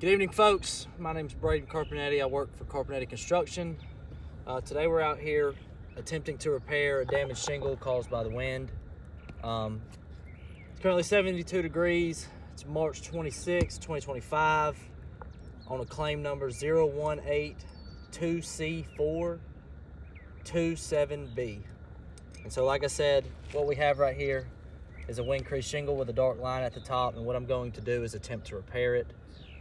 Good evening, folks. My name is Braden Carpenetti. I work for Carpenetti Construction. Today we're out here attempting to repair a damaged shingle caused by the wind. It's currently 72 degrees. It's March 26, 2025 on a claim number 0182C427B. And so like I said, what we have right here is a wind crease shingle with a dark line at the top, and what I'm going to do is attempt to repair it.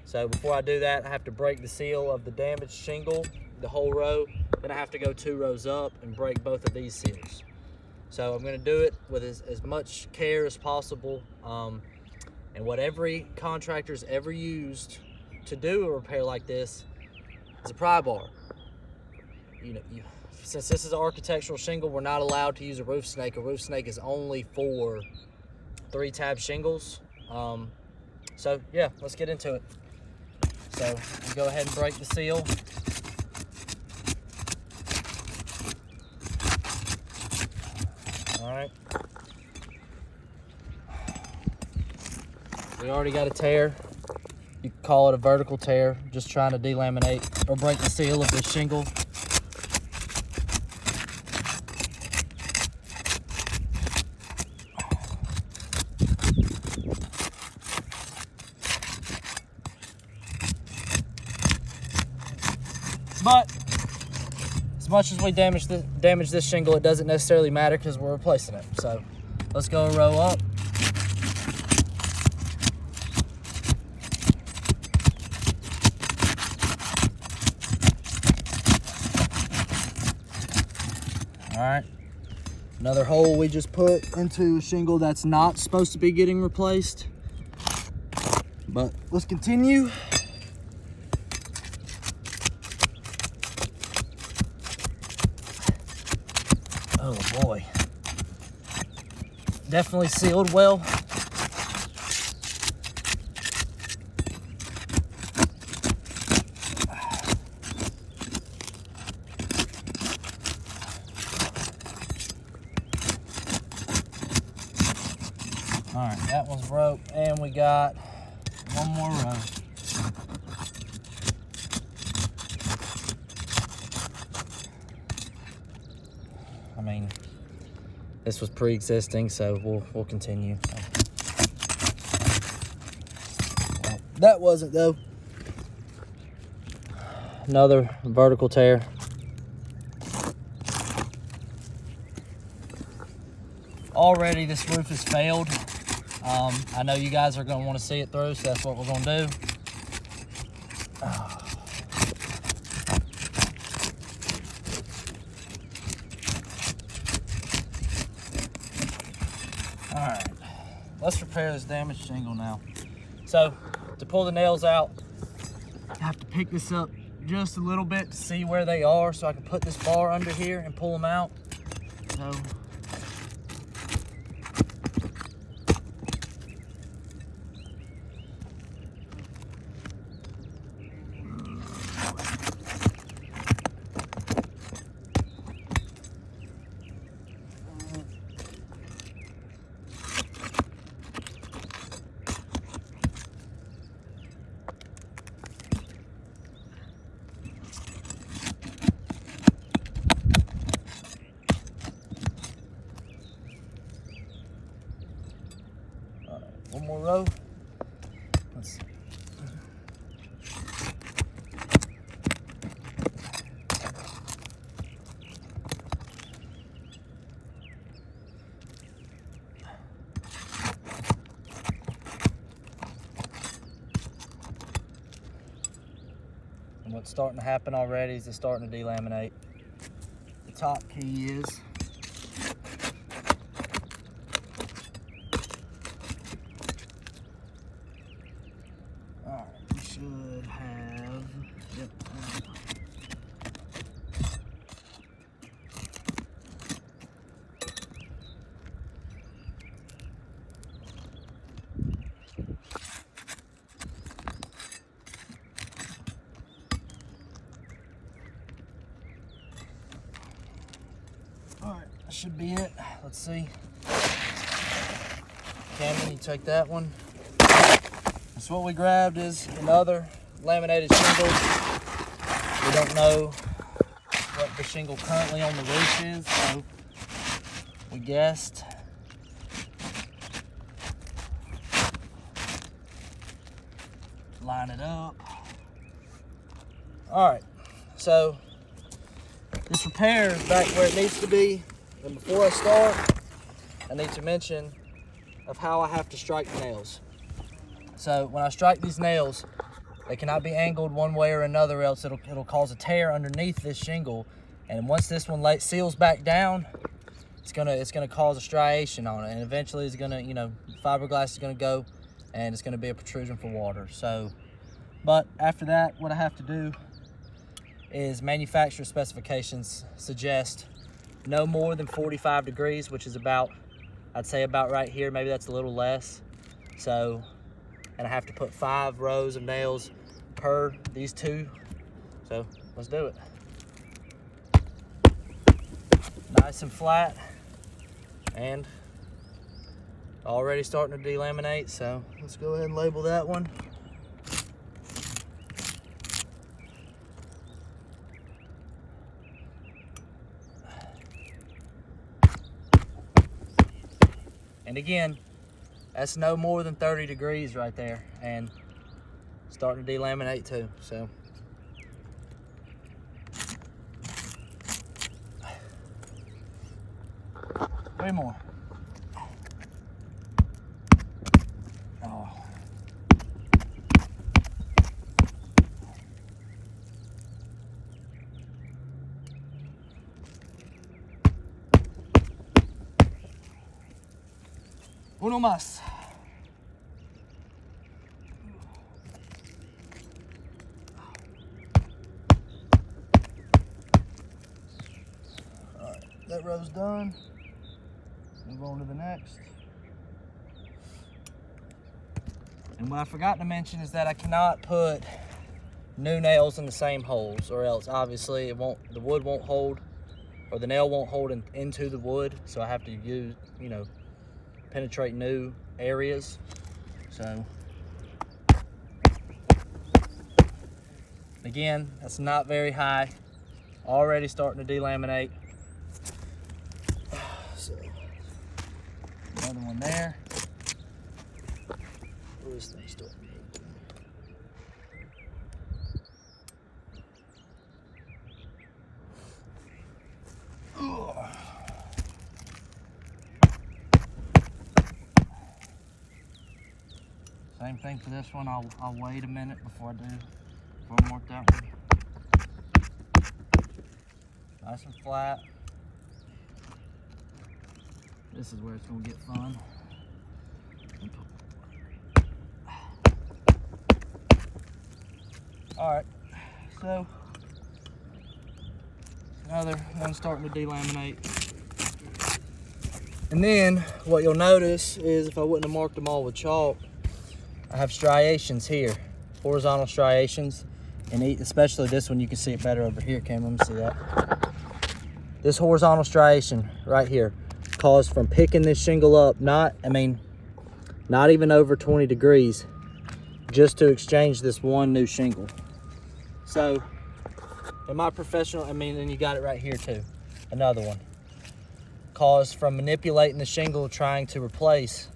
So before I do that, I have to break the seal of the damaged shingle, the whole row. Then I have to go 2 rows up and break both of these seals. So I'm going to do it with as much care as possible. And what every contractor's ever used to do a repair like this is a pry bar. Since this is an architectural shingle, we're not allowed to use a roof snake. A roof snake is only for 3-tab shingles. So yeah, let's get into it. So we go ahead and break the seal. All right. We already got a tear. You can call it a vertical tear, just trying to delaminate or break the seal of this shingle. But as much as we damage this shingle, it doesn't necessarily matter because we're replacing it. So let's go a row up. All right, another hole we just put into a shingle that's not supposed to be getting replaced. But let's continue. Oh boy, definitely sealed well. All right, that one's broke, and we got one more row. I mean, this was pre-existing, so we'll continue. Well, that wasn't though. Another vertical tear. Already this roof has failed. I know you guys are going to want to see it through, so that's what we're going to do. All right, let's repair this damaged shingle now. So to pull the nails out, I have to pick this up just a little bit to see where they are so I can put this bar under here and pull them out. So one more row. Let's see. And what's starting to happen already is it's starting to delaminate. The top key is should have, yep. All right, that should be it. Let's see. Cameron, you take that one. So what we grabbed is another laminated shingle. We don't know what the shingle currently on the roof is, so we guessed. Line it up. All right, so this repair is back where it needs to be. And before I start, I need to mention of how I have to strike the nails. So when I strike these nails, they cannot be angled one way or another, else it'll cause a tear underneath this shingle. And once this one seals back down, it's gonna cause a striation on it, and eventually it's gonna, fiberglass is gonna go, and it's gonna be a protrusion for water. So, but after that, what I have to do is manufacturer specifications suggest no more than 45 degrees, which is about, I'd say about right here, maybe that's a little less. So, and I have to put 5 rows of nails per these 2. So let's do it. Nice and flat, and already starting to delaminate. So let's go ahead and label that one. And again, that's no more than 30 degrees right there, and starting to delaminate too. So 3 more. Oh. Uno más. All right, that row's done. Move on to the next. And what I forgot to mention is that I cannot put new nails in the same holes, or else obviously the wood won't hold, or the nail won't hold into the wood. So I have to use, penetrate new areas. So again, that's not very high. Already starting to delaminate. So another one there. Oh, this thing's still Same thing for this one. I'll wait a minute before I mark that one. Nice and flat. This is where it's gonna get fun. All right, so another one starting to delaminate. And then what you'll notice is, if I wouldn't have marked them all with chalk, I have striations here, horizontal striations, and especially this one, you can see it better over here, Cam, let me see that. This horizontal striation right here caused from picking this shingle up, not even over 20 degrees, just to exchange this one new shingle. So in my professional, and you got it right here too, another one. Caused from manipulating the shingle, trying to replace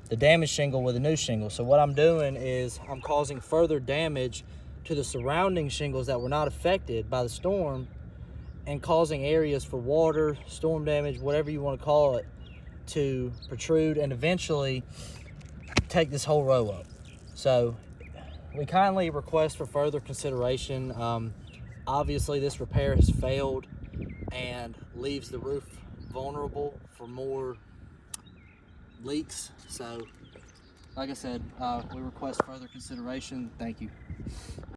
the damaged shingle with a new shingle. So what I'm doing is I'm causing further damage to the surrounding shingles that were not affected by the storm, and causing areas for water, storm damage, whatever you want to call it, to protrude and eventually take this whole row up. So we kindly request for further consideration. Obviously this repair has failed and leaves the roof vulnerable for more leaks. So like I said, we request further consideration. Thank you.